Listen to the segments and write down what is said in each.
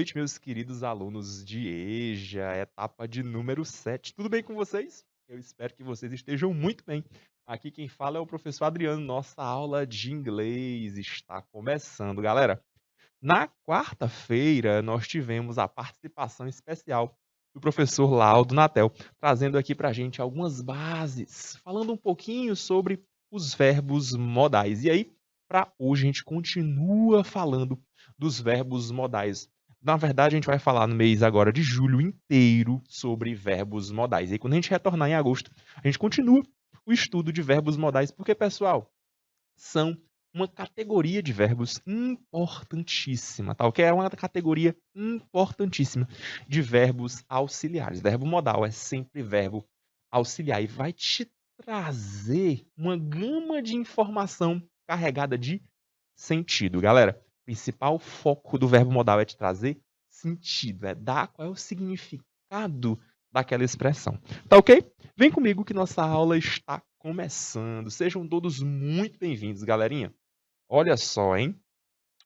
noite, meus queridos alunos de EJA, etapa de número 7. Tudo bem com vocês? Eu espero que vocês estejam muito bem. Aqui quem fala é o professor Adriano. Nossa aula de inglês está começando, galera. Na quarta-feira, nós tivemos a participação especial do professor Laudo Natel, trazendo aqui para a gente algumas bases, falando um pouquinho sobre os verbos modais. E aí, para hoje, a gente continua falando dos verbos modais. Na verdade, a gente vai falar no mês agora de julho inteiro sobre verbos modais. E aí, quando a gente retornar em agosto, a gente continua o estudo de verbos modais, porque, pessoal, são uma categoria de verbos importantíssima, tá ok? É uma categoria importantíssima de verbos auxiliares. Verbo modal é sempre verbo auxiliar e vai te trazer uma gama de informação carregada de sentido. Galera, o principal foco do verbo modal é te trazer sentido, é dar qual é o significado daquela expressão. Tá ok? Vem comigo que nossa aula está começando. Sejam todos muito bem-vindos, galerinha. Olha só, hein?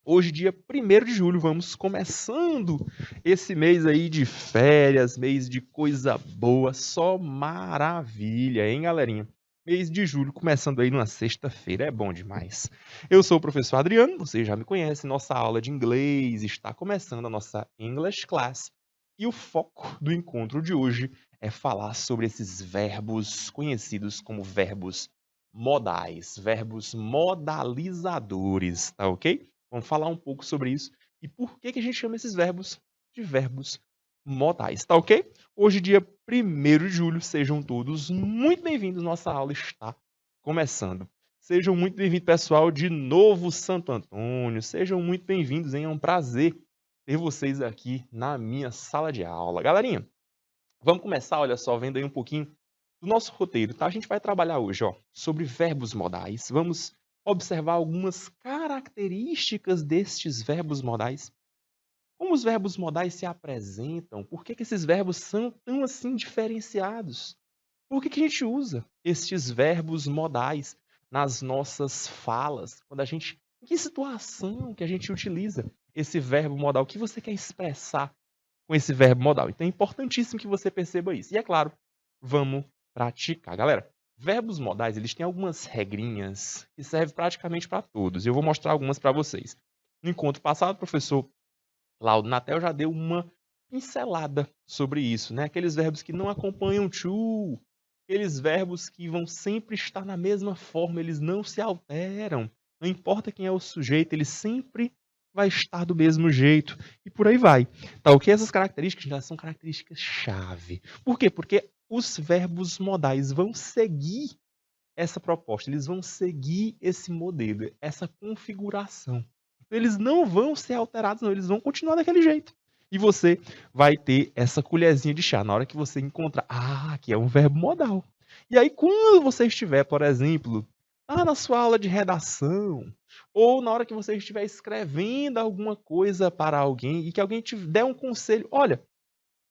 Hoje, dia 1º de julho, vamos começando esse mês aí de férias, mês de coisa boa, só maravilha, hein, galerinha? Mês de julho, começando aí numa sexta-feira, é bom demais. Eu sou o professor Adriano, vocês já me conhecem, nossa aula de inglês está começando, a nossa English Class. E o foco do encontro de hoje é falar sobre esses verbos conhecidos como verbos modais, verbos modalizadores, tá ok? Vamos falar um pouco sobre isso e por que a gente chama esses verbos de verbos modais, tá ok? Hoje, dia 1º de julho, sejam todos muito bem-vindos. Nossa aula está começando. Sejam muito bem-vindos, pessoal de Novo Santo Antônio. Sejam muito bem-vindos, hein? É um prazer ter vocês aqui na minha sala de aula. Galerinha, vamos começar, olha só, vendo aí um pouquinho do nosso roteiro, tá? A gente vai trabalhar hoje, ó, sobre verbos modais. Vamos observar algumas características destes verbos modais. Como os verbos modais se apresentam? Por que esses verbos são tão assim diferenciados? Por que a gente usa estes verbos modais nas nossas falas? Em que situação que a gente utiliza esse verbo modal? O que você quer expressar com esse verbo modal? Então é importantíssimo que você perceba isso. E é claro, vamos praticar. Galera, verbos modais, eles têm algumas regrinhas que servem praticamente para todos. Eu vou mostrar algumas para vocês. No encontro passado, o professor Laudo Natel já deu uma pincelada sobre isso, né? Aqueles verbos que não acompanham to, aqueles verbos que vão sempre estar na mesma forma, eles não se alteram. Não importa quem é o sujeito, ele sempre vai estar do mesmo jeito. E por aí vai. Tá ok? Essas características já são características-chave. Por quê? Porque os verbos modais vão seguir essa proposta, eles vão seguir esse modelo, essa configuração. Eles não vão ser alterados, não, eles vão continuar daquele jeito. E você vai ter essa colherzinha de chá na hora que você encontrar, aqui é um verbo modal. E aí, quando você estiver, por exemplo, na sua aula de redação, ou na hora que você estiver escrevendo alguma coisa para alguém e que alguém te der um conselho, olha,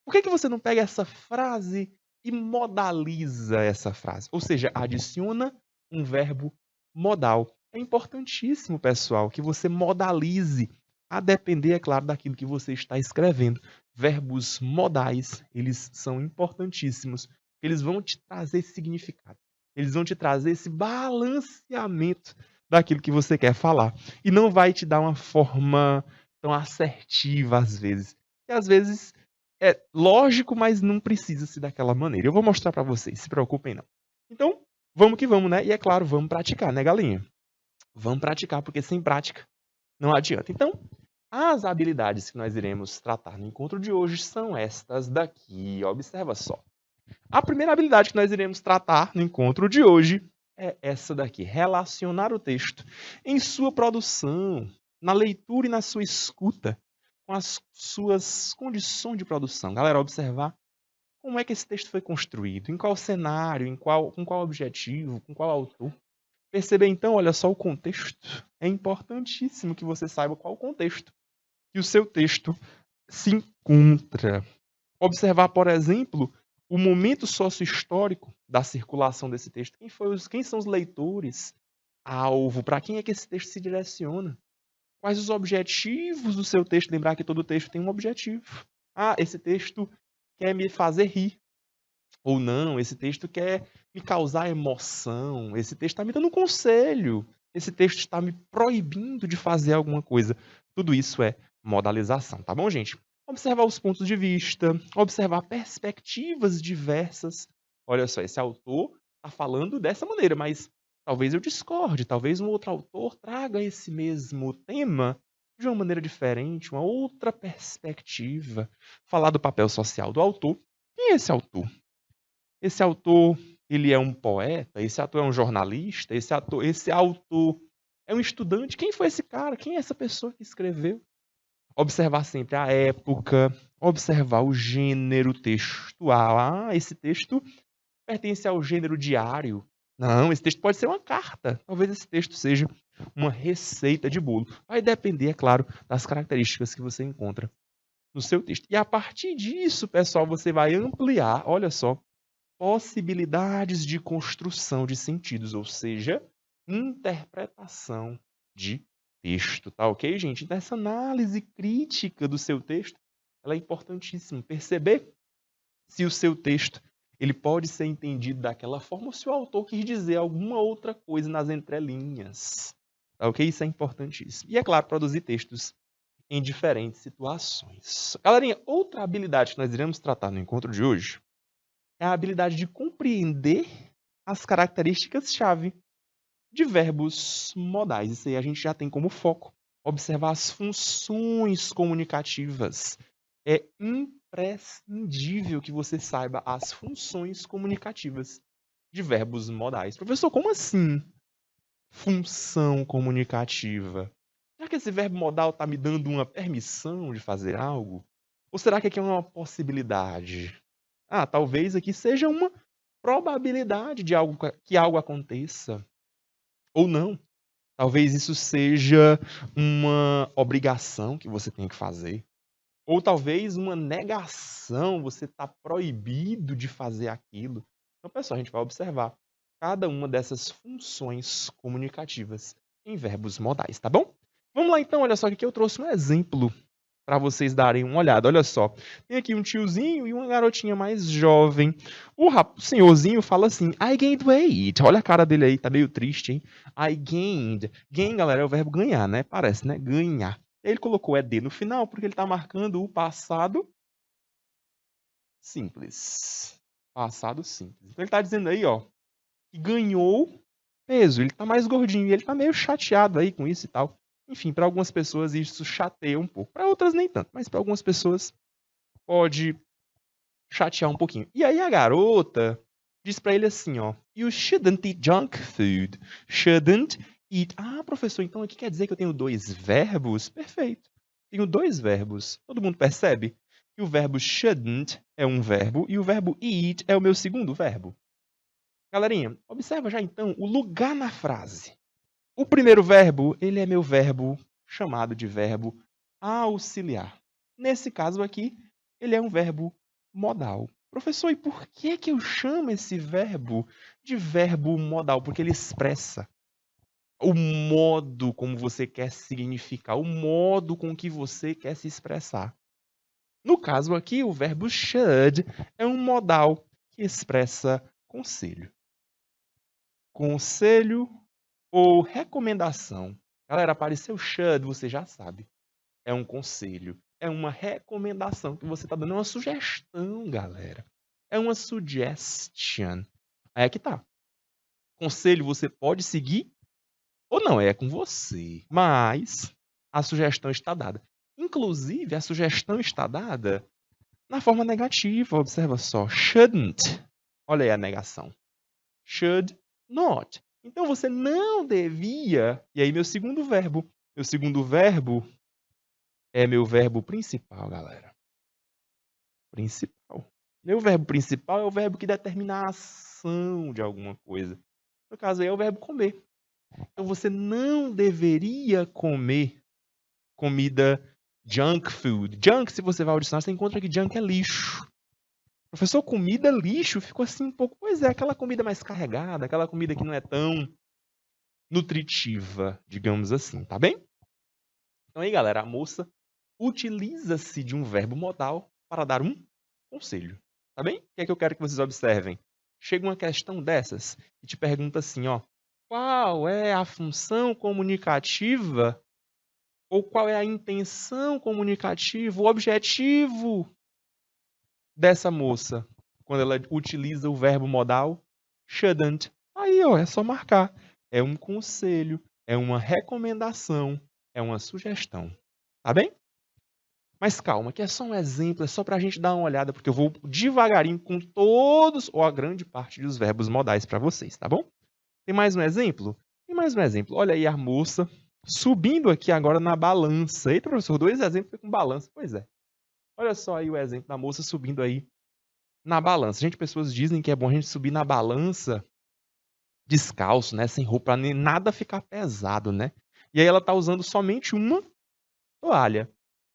por que você não pega essa frase e modaliza essa frase? Ou seja, adiciona um verbo modal. É importantíssimo, pessoal, que você modalize, a depender, é claro, daquilo que você está escrevendo. Verbos modais, eles são importantíssimos. Eles vão te trazer esse significado. Eles vão te trazer esse balanceamento daquilo que você quer falar. E não vai te dar uma forma tão assertiva, às vezes. E às vezes é lógico, mas não precisa ser daquela maneira. Eu vou mostrar para vocês, se preocupem não. Então, vamos que vamos, né? E é claro, vamos praticar, né, galinha? Vamos praticar, porque sem prática não adianta. Então, as habilidades que nós iremos tratar no encontro de hoje são estas daqui. Observa só. A primeira habilidade que nós iremos tratar no encontro de hoje é essa daqui. Relacionar o texto em sua produção, na leitura e na sua escuta, com as suas condições de produção. Galera, observar como é que esse texto foi construído, em qual cenário, com qual objetivo, com qual autor. Perceber então, olha só o contexto. É importantíssimo que você saiba qual o contexto que o seu texto se encontra. Observar, por exemplo, o momento sócio-histórico da circulação desse texto. Quem são os leitores? Alvo, para quem é que esse texto se direciona? Quais os objetivos do seu texto? Lembrar que todo texto tem um objetivo. Ah, esse texto quer me fazer rir. Ou não, esse texto quer me causar emoção. Esse texto está me dando um conselho. Esse texto está me proibindo de fazer alguma coisa. Tudo isso é modalização, tá bom, gente? Observar os pontos de vista, observar perspectivas diversas. Olha só, esse autor está falando dessa maneira, mas talvez eu discorde, talvez um outro autor traga esse mesmo tema de uma maneira diferente, uma outra perspectiva. Falar do papel social do autor. Quem é esse autor? Esse autor, ele é um poeta? Esse autor é um jornalista? Esse autor é um estudante? Quem foi esse cara? Quem é essa pessoa que escreveu? Observar sempre a época, observar o gênero textual. Ah, esse texto pertence ao gênero diário. Não, esse texto pode ser uma carta. Talvez esse texto seja uma receita de bolo. Vai depender, é claro, das características que você encontra no seu texto. E a partir disso, pessoal, você vai ampliar, olha só, possibilidades de construção de sentidos, ou seja, interpretação de texto, tá ok, gente? Então, essa análise crítica do seu texto, ela é importantíssima. Perceber se o seu texto ele pode ser entendido daquela forma ou se o autor quis dizer alguma outra coisa nas entrelinhas, tá ok? Isso é importantíssimo. E, é claro, produzir textos em diferentes situações. Galerinha, outra habilidade que nós iremos tratar no encontro de hoje é a habilidade de compreender as características-chave de verbos modais. Isso aí a gente já tem como foco. Observar as funções comunicativas. É imprescindível que você saiba as funções comunicativas de verbos modais. Professor, como assim função comunicativa? Será que esse verbo modal está me dando uma permissão de fazer algo? Ou será que aqui é uma possibilidade? Ah, talvez aqui seja uma probabilidade de que algo aconteça. Ou não. Talvez isso seja uma obrigação que você tem que fazer. Ou talvez uma negação, você está proibido de fazer aquilo. Então, pessoal, a gente vai observar cada uma dessas funções comunicativas em verbos modais, tá bom? Vamos lá então, olha só, que aqui eu trouxe um exemplo para vocês darem uma olhada. Olha só, tem aqui um tiozinho e uma garotinha mais jovem. O senhorzinho fala assim, I gained weight. Olha a cara dele aí, tá meio triste, hein? I gained. Gain, galera, é o verbo ganhar, né? Parece, né? Ganhar. Ele colocou ED no final porque ele está marcando o passado simples. Passado simples. Então ele está dizendo aí, ó, que ganhou peso. Ele está mais gordinho e ele está meio chateado aí com isso e tal. Enfim, para algumas pessoas isso chateia um pouco. Para outras nem tanto, mas para algumas pessoas pode chatear um pouquinho. E aí a garota diz para ele assim, ó, you shouldn't eat junk food. Shouldn't eat. Ah, professor, então aqui quer dizer que eu tenho dois verbos? Perfeito. Tenho dois verbos. Todo mundo percebe que o verbo shouldn't é um verbo e o verbo eat é o meu segundo verbo. Galerinha, observa já então o lugar na frase. O primeiro verbo, ele é meu verbo chamado de verbo auxiliar. Nesse caso aqui, ele é um verbo modal. Professor, e por que eu chamo esse verbo de verbo modal? Porque ele expressa o modo como você quer significar, o modo com que você quer se expressar. No caso aqui, o verbo should é um modal que expressa conselho. Conselho ou recomendação. Galera, apareceu should, você já sabe. É um conselho. É uma recomendação que você está dando. É uma sugestão, galera. É uma suggestion. Aí é que tá. Conselho você pode seguir ou não, é com você. Mas a sugestão está dada. Inclusive, a sugestão está dada na forma negativa. Observa só. Shouldn't. Olha aí a negação. Should not. Então você não devia. E aí, meu segundo verbo. Meu segundo verbo é meu verbo principal, galera. Principal. Meu verbo principal é o verbo que determina a ação de alguma coisa. No caso aí é o verbo comer. Então você não deveria comer comida junk food. Junk, se você vai ao dicionário, você encontra que junk é lixo. Professor, comida lixo? Ficou assim um pouco. Pois é, aquela comida mais carregada, aquela comida que não é tão nutritiva, digamos assim, tá bem? Então aí, galera, a moça utiliza-se de um verbo modal para dar um conselho. Tá bem? O que é que eu quero que vocês observem? Chega uma questão dessas e te pergunta assim, ó. Qual é a função comunicativa ou qual é a intenção comunicativa, o objetivo dessa moça quando ela utiliza o verbo modal shouldn't? Aí, ó, é só marcar. É um conselho, é uma recomendação, é uma sugestão. Tá bem? Mas calma, que é só um exemplo, é só para a gente dar uma olhada, porque eu vou devagarinho com todos, ou a grande parte dos verbos modais para vocês, tá bom? Tem mais um exemplo? Tem mais um exemplo. Olha aí a moça subindo aqui agora na balança. Eita, professor, 2 exemplos com balança. Pois é. Olha só aí o exemplo da moça subindo aí na balança. Gente, pessoas dizem que é bom a gente subir na balança descalço, né? Sem roupa, para nada ficar pesado, né? E aí ela tá usando somente uma toalha.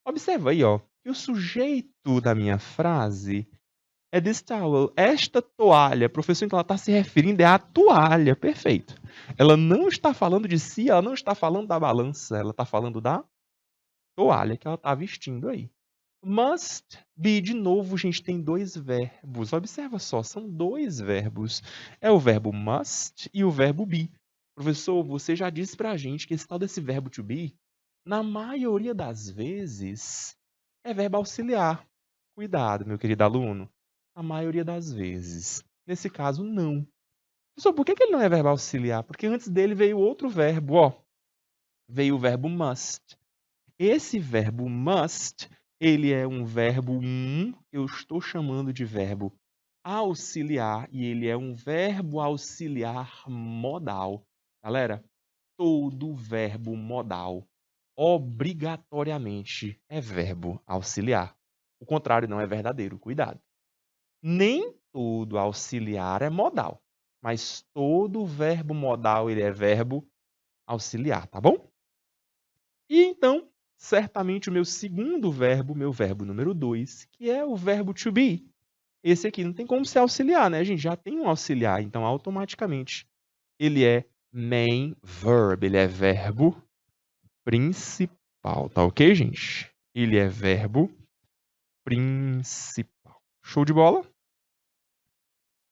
Observa aí, ó, que o sujeito da minha frase é this towel. Esta toalha, professor, então ela está se referindo à toalha, perfeito. Ela não está falando de si, ela não está falando da balança, ela está falando da toalha que ela está vestindo aí. Must be, de novo, gente, tem 2 verbos. Observa só, são 2 verbos. É o verbo must e o verbo be. Professor, você já disse pra gente que esse tal desse verbo to be, na maioria das vezes, é verbo auxiliar. Cuidado, meu querido aluno. Na maioria das vezes. Nesse caso, não. Professor, por que ele não é verbo auxiliar? Porque antes dele veio outro verbo, ó. Veio o verbo must. Esse verbo must, ele é um verbo que eu estou chamando de verbo auxiliar, e ele é um verbo auxiliar modal. Galera, todo verbo modal obrigatoriamente é verbo auxiliar. O contrário não é verdadeiro, cuidado. Nem todo auxiliar é modal, mas todo verbo modal ele é verbo auxiliar, tá bom? E então, certamente o meu segundo verbo, meu verbo número 2, que é o verbo to be. Esse aqui não tem como ser auxiliar, né, gente? Já tem um auxiliar, então automaticamente ele é main verb, ele é verbo principal, tá ok, gente? Ele é verbo principal. Show de bola?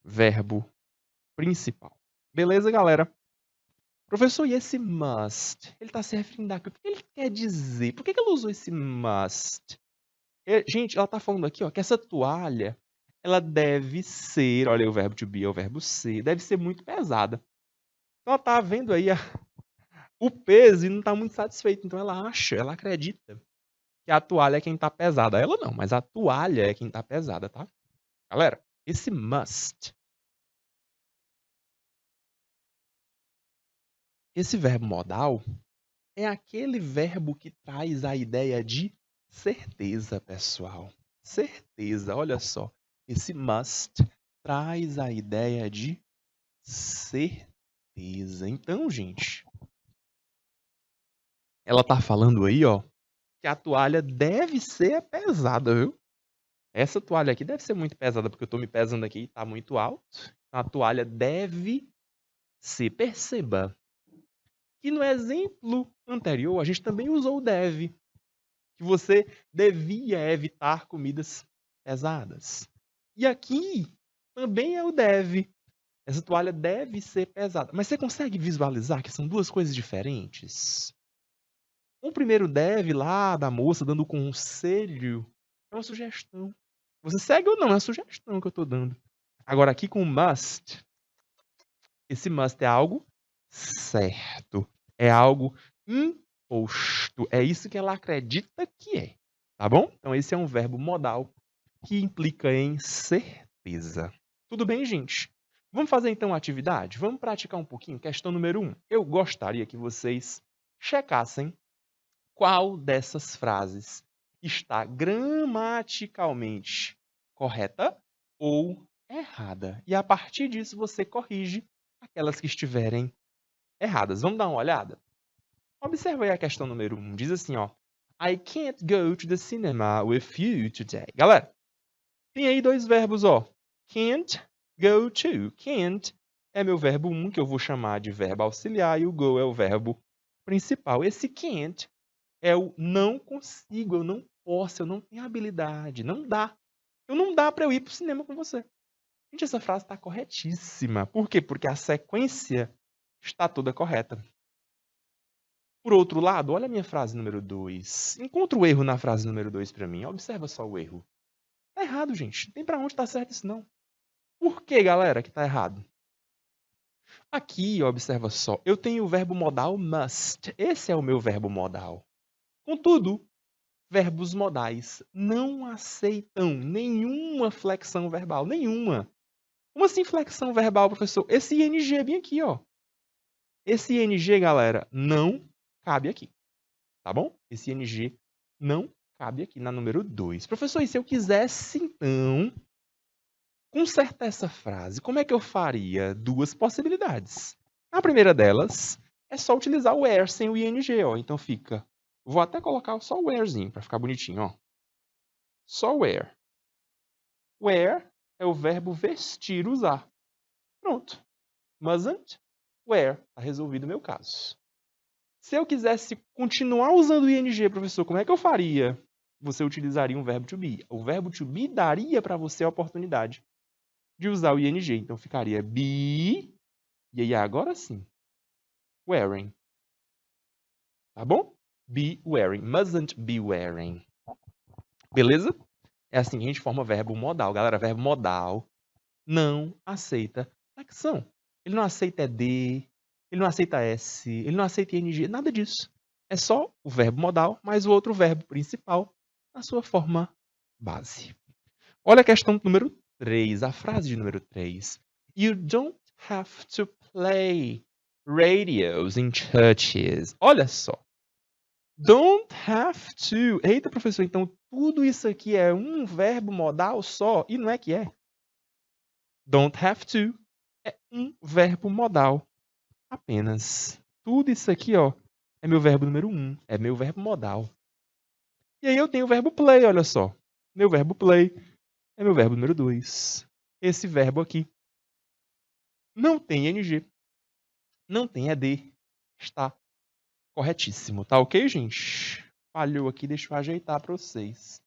Verbo principal. Beleza, galera? Professor, e esse must? Ele está se referindo a quê? O que ele quer dizer? Por que ela usou esse must? Gente, ela está falando aqui, ó, que essa toalha, ela deve ser, olha aí o verbo to be, é o verbo ser, deve ser muito pesada. Então ela está vendo aí o peso e não está muito satisfeita. Então ela acha, ela acredita que a toalha é quem está pesada. Ela não, mas a toalha é quem está pesada, tá? Galera, esse must, esse verbo modal, é aquele verbo que traz a ideia de certeza, pessoal. Certeza, olha só. Esse must traz a ideia de certeza. Então, gente, ela tá falando aí, ó, que a toalha deve ser pesada, viu? Essa toalha aqui deve ser muito pesada, porque eu tô me pesando aqui e tá muito alto. A toalha deve ser, perceba, que no exemplo anterior a gente também usou o deve. Que você devia evitar comidas pesadas. E aqui também é o deve. Essa toalha deve ser pesada. Mas você consegue visualizar que são 2 coisas diferentes? O primeiro deve lá da moça dando conselho é uma sugestão. Você segue ou não? É uma sugestão que eu estou dando. Agora aqui com must, esse must é algo certo. É algo imposto. É isso que ela acredita que é. Tá bom? Então esse é um verbo modal que implica em certeza. Tudo bem, gente? Vamos fazer então a atividade? Vamos praticar um pouquinho? Questão número 1. Eu gostaria que vocês checassem qual dessas frases está gramaticalmente correta ou errada. E a partir disso você corrige aquelas que estiverem erradas. Vamos dar uma olhada? Observa aí a questão número 1. Diz assim, ó. I can't go to the cinema with you today. Galera, tem aí 2 verbos, ó. Can't, go to. Can't é meu verbo 1, que eu vou chamar de verbo auxiliar, e o go é o verbo principal. Esse can't É o não consigo, eu não posso, eu não tenho habilidade, não dá. Não dá para eu ir pro cinema com você. Gente, essa frase está corretíssima. Por quê? Porque a sequência está toda correta. Por outro lado, olha a minha frase número 2. Encontra o erro na frase número 2 para mim. Observa só o erro. Tá errado, gente. Não tem para onde tá certo isso, não. Por que, galera, que tá errado? Aqui, observa só. Eu tenho o verbo modal must. Esse é o meu verbo modal. Contudo, verbos modais não aceitam nenhuma flexão verbal. Nenhuma. Como assim flexão verbal, professor? Esse ing é bem aqui, ó. Esse ing, galera, não cabe aqui. Tá bom? Esse ing não cabe aqui na número 2. Professor, e se eu quisesse, então, consertar essa frase, como é que eu faria? Duas possibilidades. A primeira delas é só utilizar o where sem o ing, ó. Então fica... Vou até colocar só o wherezinho para ficar bonitinho, ó. Só where. Wear é o verbo vestir, usar. Pronto. Mustn't wear. Está resolvido o meu caso. Se eu quisesse continuar usando o ing, professor, como é que eu faria? Você utilizaria um verbo to be. O verbo to be daria para você a oportunidade de usar o ing. Então ficaria be, e aí agora sim, wearing. Tá bom? Be wearing. Mustn't be wearing. Beleza? É assim que a gente forma verbo modal. Galera, verbo modal não aceita flexão. Ele não aceita ED, ele não aceita S, ele não aceita ING, nada disso. É só o verbo modal mais o outro verbo principal na sua forma base. Olha a questão número 3, a frase de número 3. You don't have to play radios in churches. Olha só. Don't have to. Eita, professor, então tudo isso aqui é um verbo modal só? E não é que é. Don't have to é um verbo modal apenas. Tudo isso aqui, ó, é meu verbo número 1, é meu verbo modal. E aí eu tenho o verbo play, olha só. Meu verbo play é meu verbo número 2. Esse verbo aqui não tem ing, não tem ed, está corretíssimo, tá ok, gente? Falhou aqui, deixa eu ajeitar para vocês.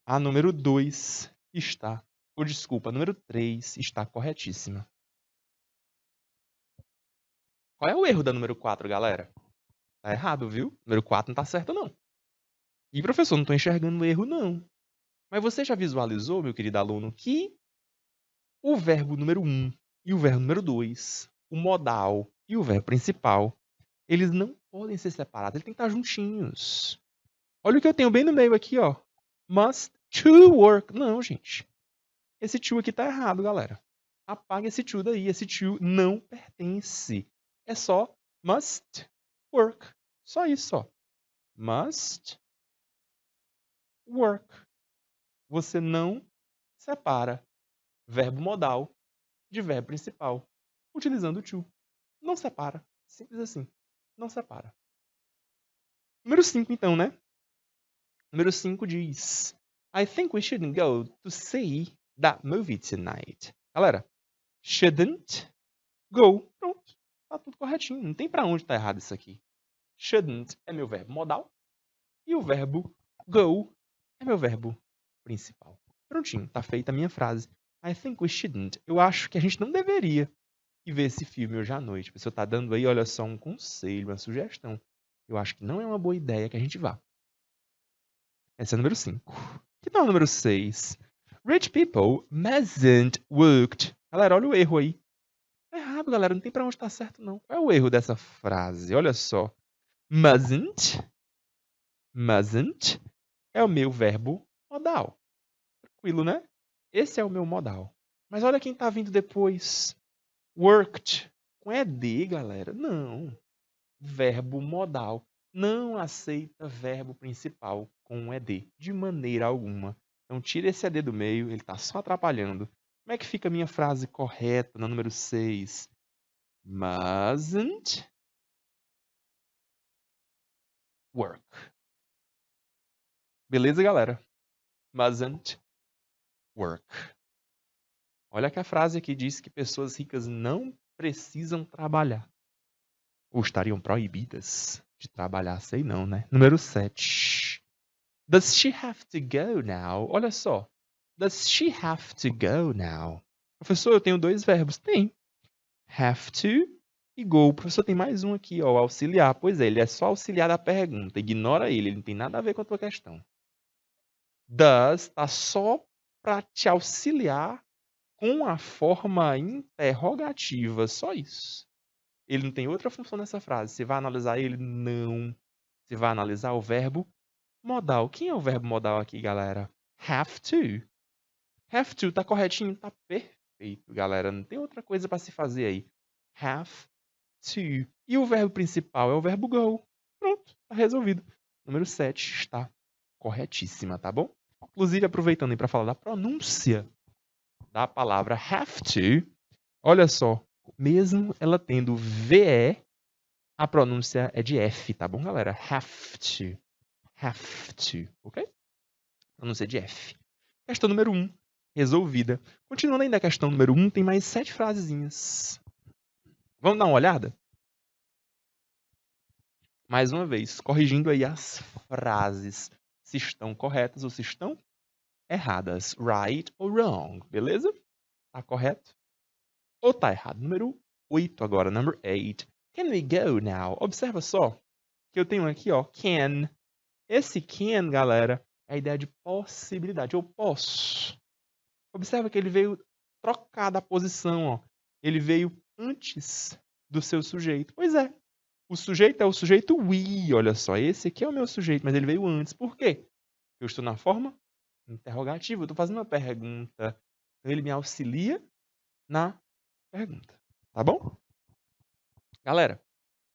A número 2 está, ou desculpa, a número 3 está corretíssima. Qual é o erro da número 4, galera? Tá errado, viu? Número 4 não tá certo, não. E, professor, não tô enxergando o erro, não. Mas você já visualizou, meu querido aluno, que o verbo número 1 e o verbo número 2, o modal e o verbo principal, eles não podem ser separados, eles têm que estar juntinhos. Olha o que eu tenho bem no meio aqui, ó. Must to work. Não, gente. Esse to aqui tá errado, galera. Apaga esse to daí. Esse to não pertence. É só must work. Só isso, ó. Must work. Você não separa verbo modal de verbo principal utilizando o to. Não separa. Simples assim. Não separa. Número 5, então, né? Número 5 diz: I think we shouldn't go to see that movie tonight. Galera, shouldn't go. Pronto. Tá tudo corretinho. Não tem pra onde tá errado isso aqui. Shouldn't é meu verbo modal. E o verbo go é meu verbo principal. Prontinho. Tá feita a minha frase. I think we shouldn't. Eu acho que a gente não deveria ir ver esse filme hoje à noite. A pessoa tá dando aí, olha só, um conselho, uma sugestão. Eu acho que não é uma boa ideia que a gente vá. Esse é o número 5. Que tal o número 6? Rich people mustn't work. Galera, olha o erro aí. Tá errado, galera. Não tem pra onde tá certo, não. Qual é o erro dessa frase? Olha só. Mustn't é o meu verbo modal. Tranquilo, né? Esse é o meu modal. Mas olha quem tá vindo depois. Worked. Com ED, galera. Não. Verbo modal. Não aceita verbo principal com ED. De maneira alguma. Então tira esse ED do meio. Ele tá só atrapalhando. Como é que fica a minha frase correta na número 6? Mustn't work. Beleza, galera? Mustn't work. Olha que a frase aqui diz que pessoas ricas não precisam trabalhar. Ou estariam proibidas De trabalhar, sei não, né? Número 7. Does she have to go now? Olha só. Does she have to go now? Professor, eu tenho 2 verbos. Tem. Have to e go. Professor, tem mais um aqui, ó, o auxiliar. Pois é, ele é só auxiliar da pergunta. Ignora ele não tem nada a ver com a tua questão. Does tá só para te auxiliar com a forma interrogativa, só isso. Ele não tem outra função nessa frase. Você vai analisar ele? Não. Você vai analisar o verbo modal. Quem é o verbo modal aqui, galera? Have to. Have to, tá corretinho? Tá perfeito, galera. Não tem outra coisa para se fazer aí. Have to. E o verbo principal é o verbo go. Pronto, tá resolvido. Número 7 está corretíssima, tá bom? Inclusive, aproveitando aí para falar da pronúncia da palavra have to, olha só, mesmo ela tendo VE, a pronúncia é de F, tá bom, galera? Have to. Have to, ok? Pronúncia de F. Questão número 1, resolvida. Continuando ainda a questão número 1, tem mais 7 frasezinhas. Vamos dar uma olhada? Mais uma vez, corrigindo aí as frases, se estão corretas ou se estão erradas. Right or wrong, beleza? Tá correto? Ou tá errado? Número 8 agora, number 8. Can we go now? Observa só que eu tenho aqui, ó, can. Esse can, galera, é a ideia de possibilidade. Eu posso. Observa que ele veio trocar da posição, ó. Ele veio antes do seu sujeito. Pois é. O sujeito é o sujeito we. Olha só, esse aqui é o meu sujeito, mas ele veio antes. Por quê? Eu estou na forma interrogativa. Eu estou fazendo uma pergunta. Então ele me auxilia na pergunta. Tá bom? Galera,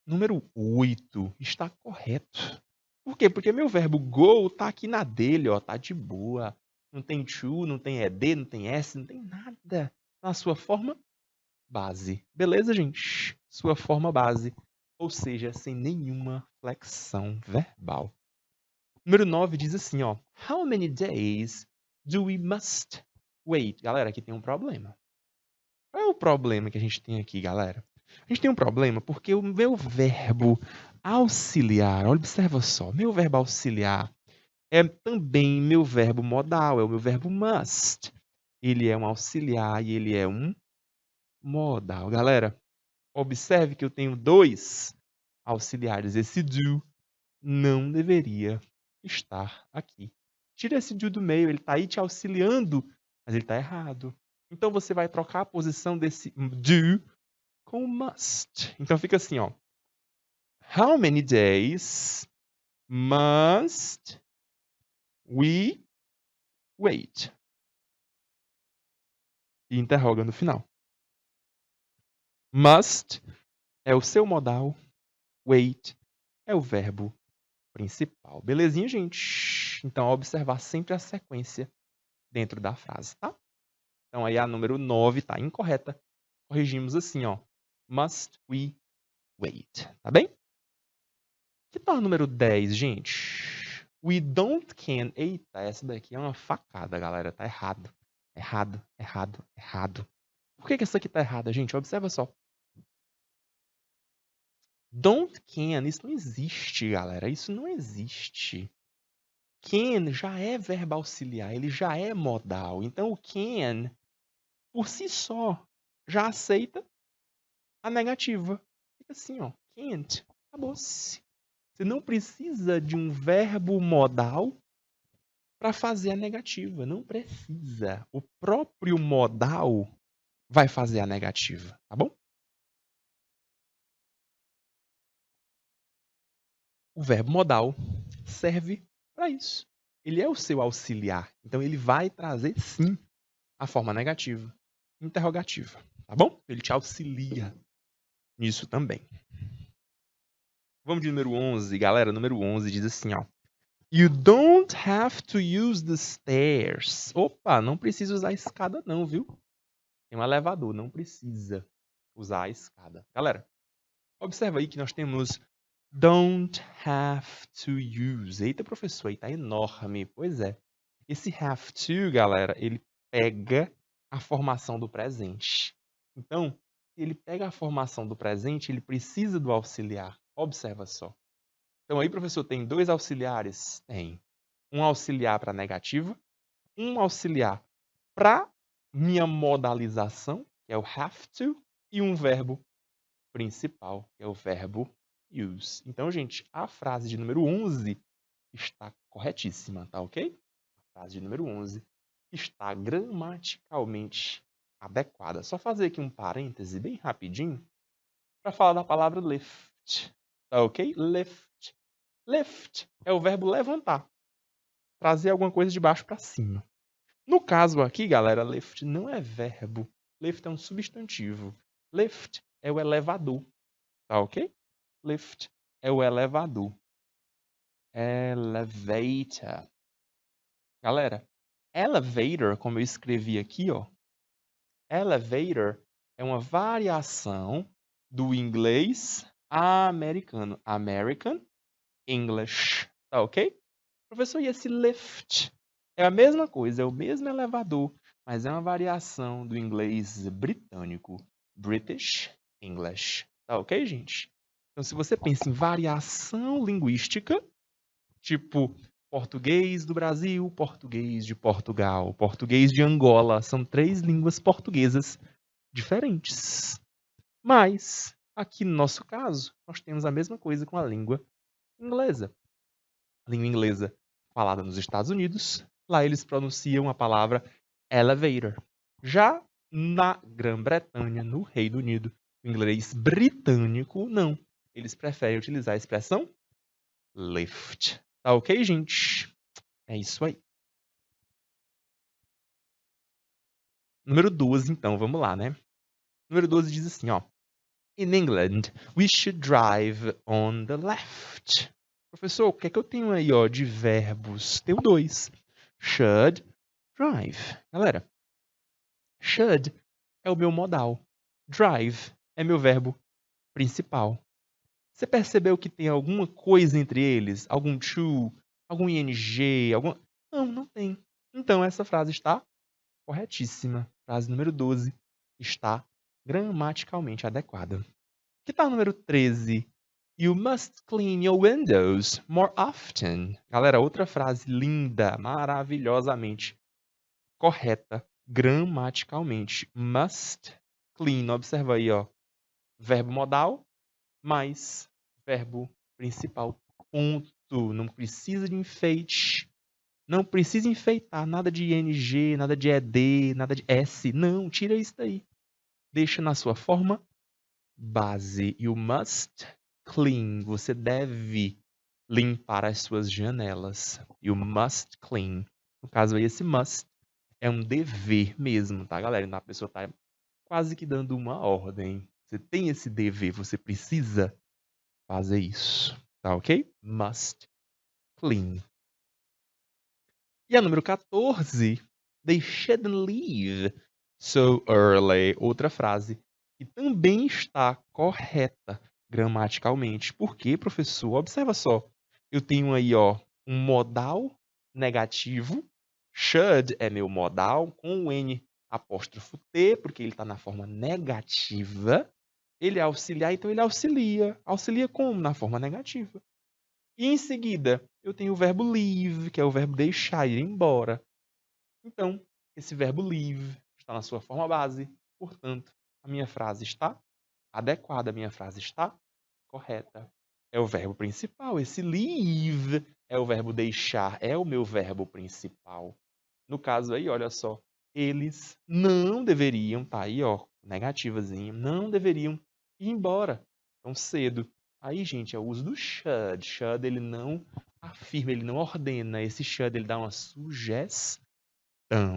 número 8 está correto. Por quê? Porque meu verbo go tá aqui na dele, ó, tá de boa. Não tem to, não tem ed, não tem s, não tem nada na sua forma base. Beleza, gente? Sua forma base. Ou seja, sem nenhuma flexão verbal. Número 9 diz assim, ó. How many days do we must wait? Galera, aqui tem um problema. Qual é o problema que a gente tem aqui, galera? A gente tem um problema porque o meu verbo auxiliar, observa só, meu verbo auxiliar é também meu verbo modal, é o meu verbo must. Ele é um auxiliar e ele é um modal. Galera, observe que eu tenho 2 auxiliares. Esse do não deveria estar aqui. Tira esse do meio, ele está aí te auxiliando, mas ele está errado. Então você vai trocar a posição desse do com must. Então fica assim, ó. How many days must we wait? E interroga no final. Must é o seu modal, wait é o verbo principal. Belezinha, gente? Então, observar sempre a sequência dentro da frase, tá? Então, aí a número 9 está incorreta. Corrigimos assim, ó. Must we wait, tá bem? Que tal a número 10, gente? We don't can. Eita, essa daqui é uma facada, galera. Tá errado. Errado, errado, errado. Por que essa aqui tá errada, gente? Observa só. Don't can, isso não existe, galera. Isso não existe. Can já é verbo auxiliar, ele já é modal. Então, o can, por si só, já aceita a negativa. Fica assim, ó. Can't. Acabou-se. Você não precisa de um verbo modal para fazer a negativa. Não precisa. O próprio modal vai fazer a negativa, tá bom? O verbo modal serve para isso. Ele é o seu auxiliar. Então, ele vai trazer, sim, a forma negativa, interrogativa, tá bom? Ele te auxilia nisso também. Vamos de número 11, galera. Número 11 diz assim, ó. You don't have to use the stairs. Opa, não precisa usar a escada não, viu? Tem um elevador, não precisa usar a escada. Galera, observa aí que nós temos don't have to use. Eita, professor, aí tá enorme. Pois é. Esse have to, galera, ele pega a formação do presente. Então, se ele pega a formação do presente, ele precisa do auxiliar. Observa só. Então aí, professor, tem 2 auxiliares? Tem. Um auxiliar para negativa, um auxiliar para minha modalização, que é o have to, e um verbo principal, que é o verbo use. Então, gente, a frase de número 11 está corretíssima, tá ok? A frase de número 11 está gramaticalmente adequada. Só fazer aqui um parêntese bem rapidinho para falar da palavra lift, tá ok? Lift. Lift é o verbo levantar, trazer alguma coisa de baixo para cima. No caso aqui, galera, lift não é verbo. Lift é um substantivo. Lift é o elevador, tá ok? Lift é o elevador. Elevator. Galera, elevator, como eu escrevi aqui, ó. Elevator é uma variação do inglês americano. American English. Tá ok? Professor, e esse lift? É a mesma coisa, é o mesmo elevador, mas é uma variação do inglês britânico. British English. Tá ok, gente? Então, se você pensa em variação linguística, tipo português do Brasil, português de Portugal, português de Angola, são 3 línguas portuguesas diferentes. Mas, aqui no nosso caso, nós temos a mesma coisa com a língua inglesa. A língua inglesa falada nos Estados Unidos, lá eles pronunciam a palavra elevator. Já na Grã-Bretanha, no Reino Unido, o inglês britânico, não. Eles preferem utilizar a expressão lift. Tá ok, gente? É isso aí. Número 12, então, vamos lá, né? Número 12 diz assim, ó. In England, we should drive on the left. Professor, o que é que eu tenho aí, ó, de verbos? Tenho 2. Should, drive. Galera, should é o meu modal. Drive é meu verbo principal. Você percebeu que tem alguma coisa entre eles? Algum to, algum ing, algum... Não, não tem. Então, essa frase está corretíssima. Frase número 12 está gramaticalmente adequada. Que tal o número 13? You must clean your windows more often. Galera, outra frase linda, maravilhosamente correta, gramaticalmente. Must clean. Observa aí, ó. Verbo modal mais verbo principal. Ponto. Não precisa de enfeite. Não precisa enfeitar nada de ing, nada de ed, nada de s. Não, tira isso daí. Deixa na sua forma base. You must clean. Você deve limpar as suas janelas. You must clean. No caso aí, esse must é um dever mesmo, tá, galera? Então a pessoa tá quase que dando uma ordem. Você tem esse dever, você precisa fazer isso. Tá ok? Must clean. E a número 14, they shouldn't leave so early. Outra frase que também está correta gramaticalmente. Por quê, professor? Observa só. Eu tenho aí, ó, um modal negativo. Should é meu modal com o N apóstrofo T, porque ele está na forma negativa. Ele é auxiliar, então ele auxilia. Auxilia como? Na forma negativa. E em seguida, eu tenho o verbo leave, que é o verbo deixar, ir embora. Então, esse verbo leave está na sua forma base. Portanto, a minha frase está adequada, a minha frase está correta. É o verbo principal. Esse leave é o verbo deixar, é o meu verbo principal. No caso aí, olha só, eles não deveriam, tá aí, ó, negativazinho, não deveriam ir embora tão cedo. Aí, gente, é o uso do should. Should, ele não afirma, ele não ordena. Esse should, ele dá uma sugestão.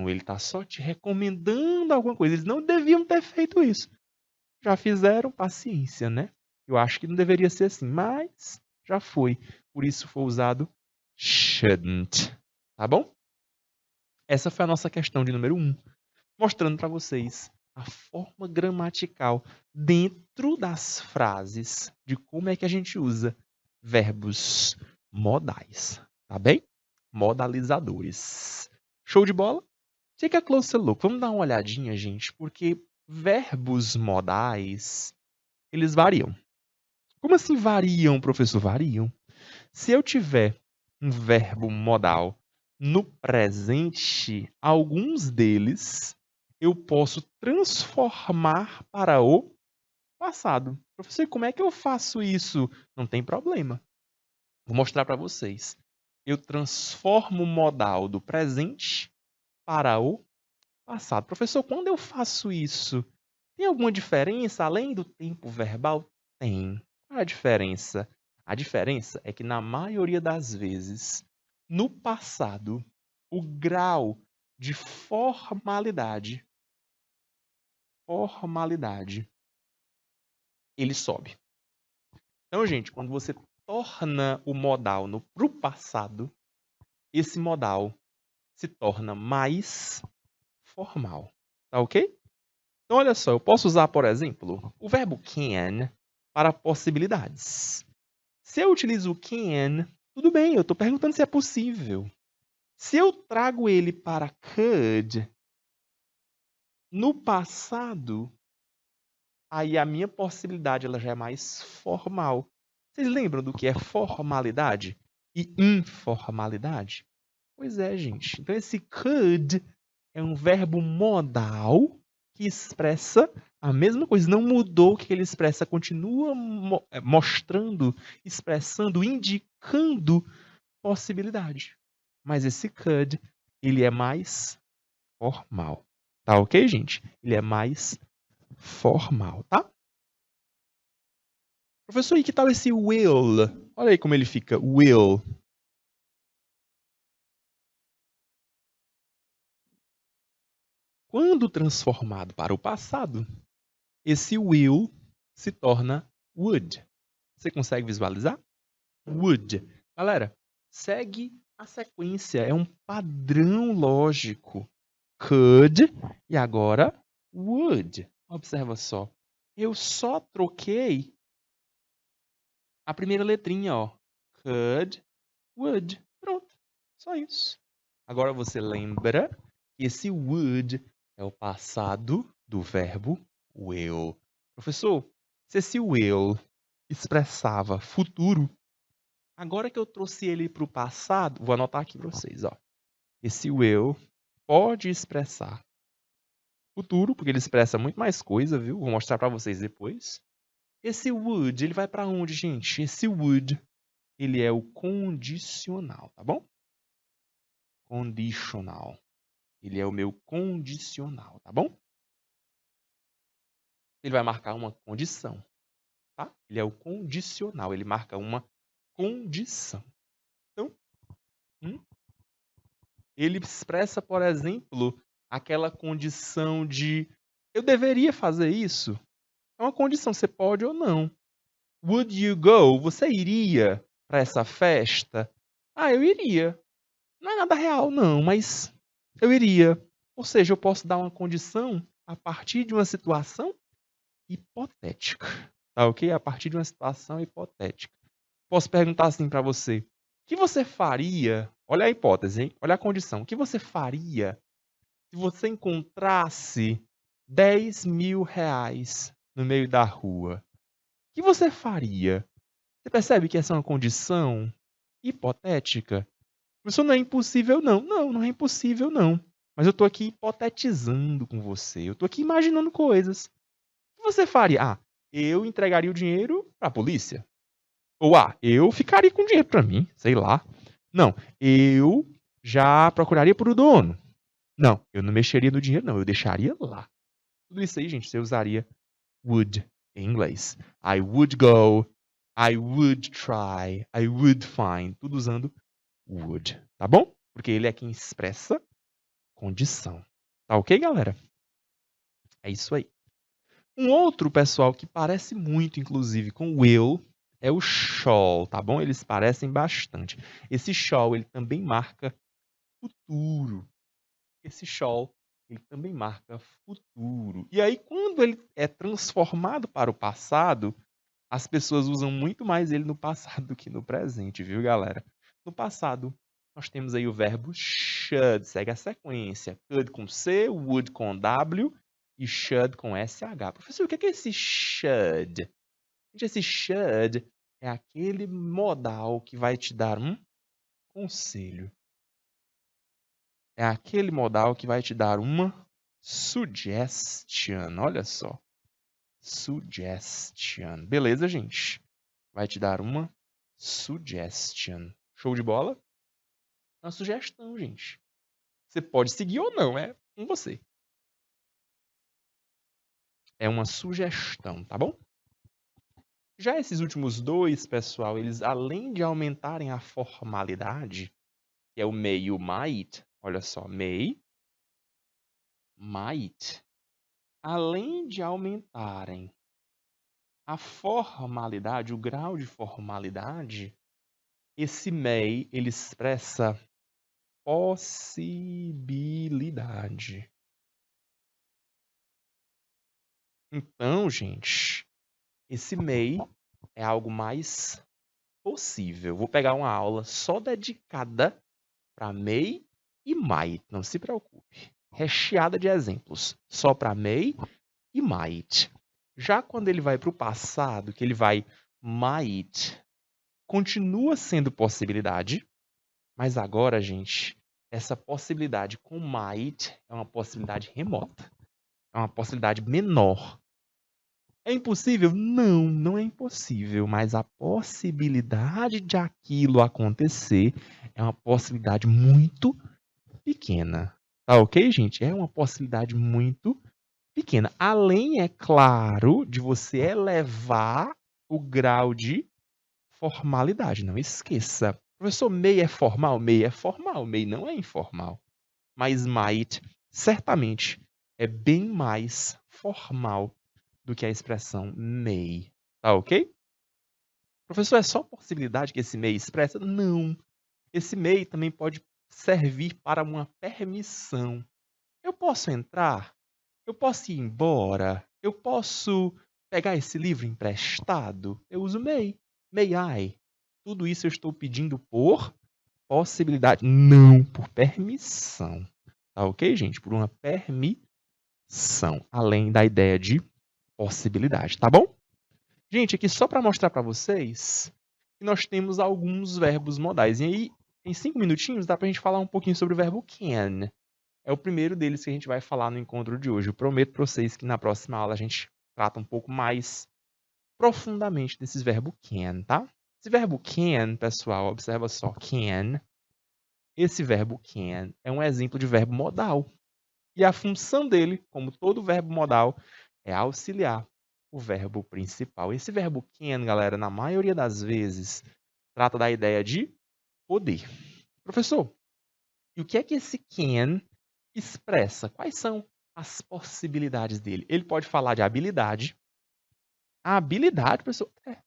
Ele está só te recomendando alguma coisa. Eles não deviam ter feito isso. Já fizeram, paciência, né? Eu acho que não deveria ser assim, mas já foi. Por isso foi usado shouldn't. Tá bom? Essa foi a nossa questão de número 1. Mostrando para vocês a forma gramatical dentro das frases de como é que a gente usa verbos modais, tá bem? Modalizadores. Show de bola? Take a closer look. Vamos dar uma olhadinha, gente, porque verbos modais, eles variam. Como assim variam, professor? Variam. Se eu tiver um verbo modal no presente, alguns deles eu posso transformar para o passado. Professor, como é que eu faço isso? Não tem problema. Vou mostrar para vocês. Eu transformo o modal do presente para o passado. Professor, quando eu faço isso, tem alguma diferença além do tempo verbal? Tem. Qual é a diferença? A diferença é que, na maioria das vezes, no passado, o grau de formalidade, ele sobe. Então, gente, quando você torna o modal para o passado, esse modal se torna mais formal. Tá ok? Então, olha só, eu posso usar, por exemplo, o verbo can para possibilidades. Se eu utilizo o can, tudo bem, eu estou perguntando se é possível. Se eu trago ele para could, no passado, aí a minha possibilidade ela já é mais formal. Vocês lembram do que é formalidade e informalidade? Pois é, gente. Então, esse could é um verbo modal que expressa a mesma coisa. Não mudou o que ele expressa. Continua mostrando, expressando, indicando possibilidade. Mas esse could, ele é mais formal. Tá ok, gente? Ele é mais formal, tá? Professor, e que tal esse will? Olha aí como ele fica, will. Quando transformado para o passado, esse will se torna would. Você consegue visualizar? Would. Galera, segue a sequência. É um padrão lógico. Could e agora would. Observa só. Eu só troquei a primeira letrinha, ó. Could, would. Pronto. Só isso. Agora você lembra que esse would é o passado do verbo will. Professor, se esse will expressava futuro, agora que eu trouxe ele para o passado, vou anotar aqui para vocês, ó. Esse will pode expressar futuro, porque ele expressa muito mais coisa, viu? Vou mostrar para vocês depois. Esse would, ele vai para onde, gente? Esse would, ele é o condicional, tá bom? Conditional. Ele é o meu condicional, tá bom? Ele vai marcar uma condição, tá? Ele é o condicional, ele marca uma condição. Então, ele expressa, por exemplo, aquela condição de eu deveria fazer isso? É uma condição, você pode ou não. Would you go? Você iria para essa festa? Ah, eu iria. Não é nada real, não, mas eu iria. Ou seja, eu posso dar uma condição a partir de uma situação hipotética. Tá ok? A partir de uma situação hipotética. Posso perguntar assim para você: o que você faria? Olha a hipótese, hein? Olha a condição. O que você faria se você encontrasse 10 mil reais no meio da rua? O que você faria? Você percebe que essa é uma condição hipotética? Isso não é impossível, não. Não é impossível, não. Mas eu estou aqui hipotetizando com você. Eu estou aqui imaginando coisas. O que você faria? Ah, eu entregaria o dinheiro para a polícia. Ou, eu ficaria com o dinheiro para mim, sei lá. Não, eu já procuraria por o dono. Não, eu não mexeria no dinheiro, não. Eu deixaria lá. Tudo isso aí, gente, você usaria would em inglês. I would go, I would try, I would find. Tudo usando would, tá bom? Porque ele é quem expressa condição. Tá ok, galera? É isso aí. Um outro, pessoal, que parece muito, inclusive, com will, é o shall, tá bom? Eles parecem bastante. Esse shall, ele também marca futuro. Esse shall, ele também marca futuro. E aí, quando ele é transformado para o passado, as pessoas usam muito mais ele no passado do que no presente, viu, galera? No passado, nós temos aí o verbo should, segue a sequência. Could com C, would com W e should com SH. Professor, o que é esse should? Gente, esse should é aquele modal que vai te dar um conselho. É aquele modal que vai te dar uma suggestion. Olha só. Suggestion. Beleza, gente? Vai te dar uma suggestion. Show de bola? Uma sugestão, gente. Você pode seguir ou não, é com você. É uma sugestão, tá bom? Já esses últimos dois, pessoal, eles além de aumentarem a formalidade, que é o may e o might, olha só, may, might, além de aumentarem a formalidade, o grau de formalidade, esse may, ele expressa possibilidade. Então, gente, esse may é algo mais possível. Vou pegar uma aula só dedicada para may e might, não se preocupe. Recheada de exemplos, só para may e might. Já quando ele vai para o passado, que ele vai might, continua sendo possibilidade, mas agora, gente, essa possibilidade com might é uma possibilidade remota. É uma possibilidade menor. É impossível? Não, não é impossível, mas a possibilidade de aquilo acontecer é uma possibilidade muito pequena. Tá ok, gente? É uma possibilidade muito pequena. Além, é claro, de você elevar o grau de formalidade. Não esqueça. Professor, MEI é formal? MEI é formal. MEI não é informal. Mas might, certamente, é bem mais formal do que a expressão may. Tá ok? Professor, é só possibilidade que esse may expressa? Não. Esse may também pode servir para uma permissão. Eu posso entrar? Eu posso ir embora? Eu posso pegar esse livro emprestado? Eu uso may. May I? Tudo isso eu estou pedindo por possibilidade, não por permissão. Tá ok, gente? Por uma permissão, além da ideia de possibilidade, tá bom? Gente, aqui só para mostrar para vocês que nós temos alguns verbos modais. E aí, em 5 minutinhos, dá para a gente falar um pouquinho sobre o verbo can. É o primeiro deles que a gente vai falar no encontro de hoje. Eu prometo para vocês que na próxima aula a gente trata um pouco mais profundamente desses verbos can, tá? Esse verbo can, pessoal, observa só, can. Esse verbo can é um exemplo de verbo modal. E a função dele, como todo verbo modal, é auxiliar o verbo principal. Esse verbo can, galera, na maioria das vezes, trata da ideia de poder. Professor, e o que é que esse can expressa? Quais são as possibilidades dele? Ele pode falar de habilidade. A habilidade, professor, é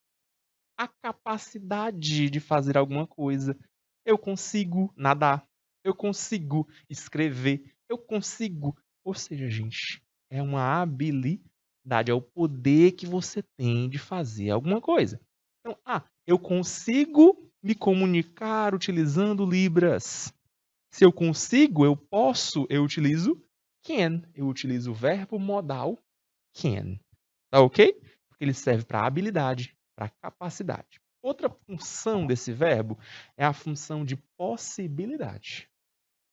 a capacidade de fazer alguma coisa. Eu consigo nadar. Eu consigo escrever. Eu consigo. Ou seja, gente, é uma habilidade, é o poder que você tem de fazer alguma coisa. Então, eu consigo me comunicar utilizando Libras. Se eu consigo, eu posso, eu utilizo can. Eu utilizo o verbo modal can. Tá ok? Porque ele serve para habilidade, para capacidade. Outra função desse verbo é a função de possibilidade.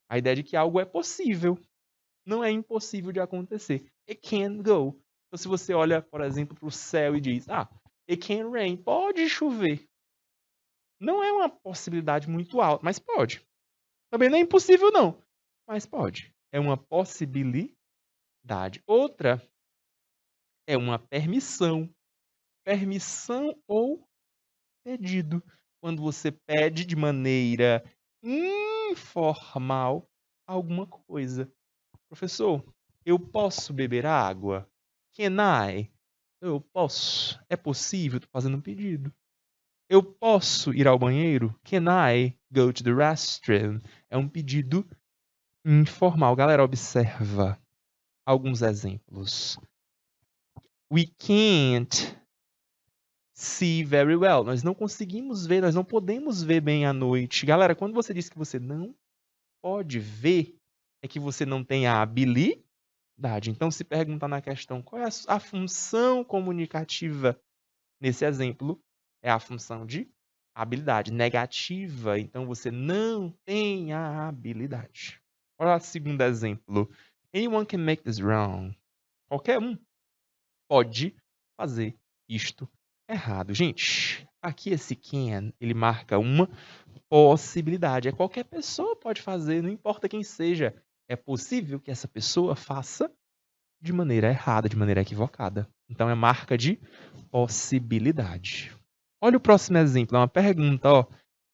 A ideia de que algo é possível, não é impossível de acontecer. It can go. Então, se você olha, por exemplo, para o céu e diz, it can rain, pode chover. Não é uma possibilidade muito alta, mas pode. Também não é impossível, não, mas pode. É uma possibilidade. Outra é uma permissão. Permissão ou pedido. Quando você pede de maneira informal alguma coisa. Professor, eu posso beber água? Can I? Eu posso. É possível? Estou fazendo um pedido. Eu posso ir ao banheiro? Can I go to the restroom? É um pedido informal. Galera, observa alguns exemplos. We can't see very well. Nós não conseguimos ver, nós não podemos ver bem à noite. Galera, quando você diz que você não pode ver, é que você não tem a habilidade. Então, se perguntar na questão qual é a função comunicativa nesse exemplo, é a função de habilidade. Negativa, então você não tem a habilidade. Olha o segundo exemplo. Anyone can make this wrong. Qualquer um pode fazer isto errado. Gente, aqui esse can, ele marca uma possibilidade. Qualquer pessoa pode fazer, não importa quem seja. É possível que essa pessoa faça de maneira errada, de maneira equivocada. Então é marca de possibilidade. Olha o próximo exemplo, é uma pergunta, ó.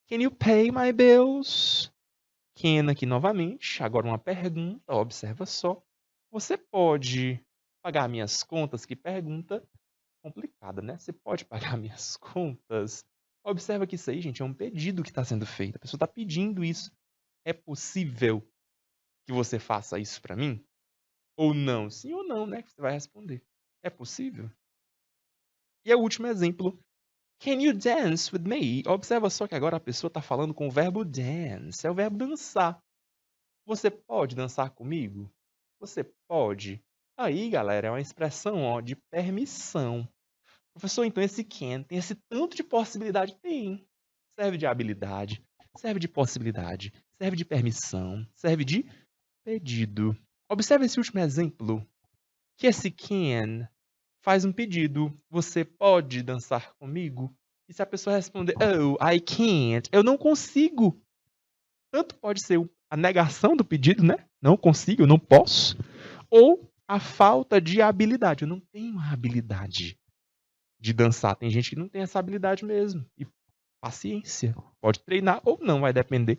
Can you pay my bills? Can aqui novamente, agora uma pergunta, observa só. Você pode pagar minhas contas? Que pergunta complicada, né? Você pode pagar minhas contas? Observa que isso aí, gente, é um pedido que está sendo feito. A pessoa está pedindo isso. É possível que você faça isso para mim? Ou não? Sim ou não, né? Que você vai responder. É possível? E o último exemplo. Can you dance with me? Observa só que agora a pessoa está falando com o verbo dance. É o verbo dançar. Você pode dançar comigo? Você pode? Aí, galera, é uma expressão ó, de permissão. Professor, então esse can tem esse tanto de possibilidade? Tem. Serve de habilidade, serve de possibilidade, serve de permissão, serve de pedido. Observe esse último exemplo. Que esse can faz um pedido. Você pode dançar comigo? E se a pessoa responder, oh, I can't, eu não consigo. Tanto pode ser a negação do pedido, né? Não consigo, eu não posso. Ou a falta de habilidade. Eu não tenho a habilidade de dançar. Tem gente que não tem essa habilidade mesmo. E paciência. Pode treinar ou não, vai depender,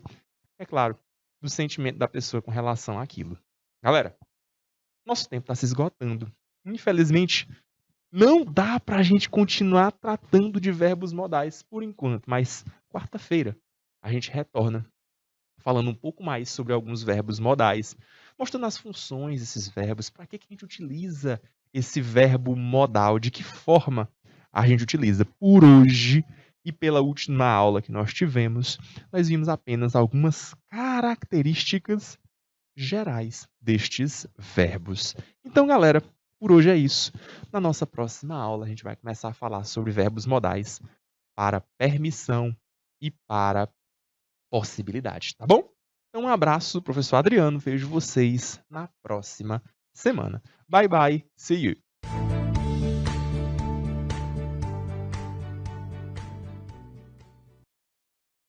é claro, do sentimento da pessoa com relação àquilo. Galera, nosso tempo está se esgotando. Infelizmente, não dá para a gente continuar tratando de verbos modais por enquanto, mas quarta-feira a gente retorna falando um pouco mais sobre alguns verbos modais, mostrando as funções desses verbos, para que a gente utiliza esse verbo modal, de que forma a gente utiliza. Por hoje, e pela última aula que nós tivemos, nós vimos apenas algumas características gerais destes verbos. Então, galera, por hoje é isso. Na nossa próxima aula, a gente vai começar a falar sobre verbos modais para permissão e para possibilidade, tá bom? Então, um abraço, professor Adriano. Vejo vocês na próxima semana. Bye, bye. See you.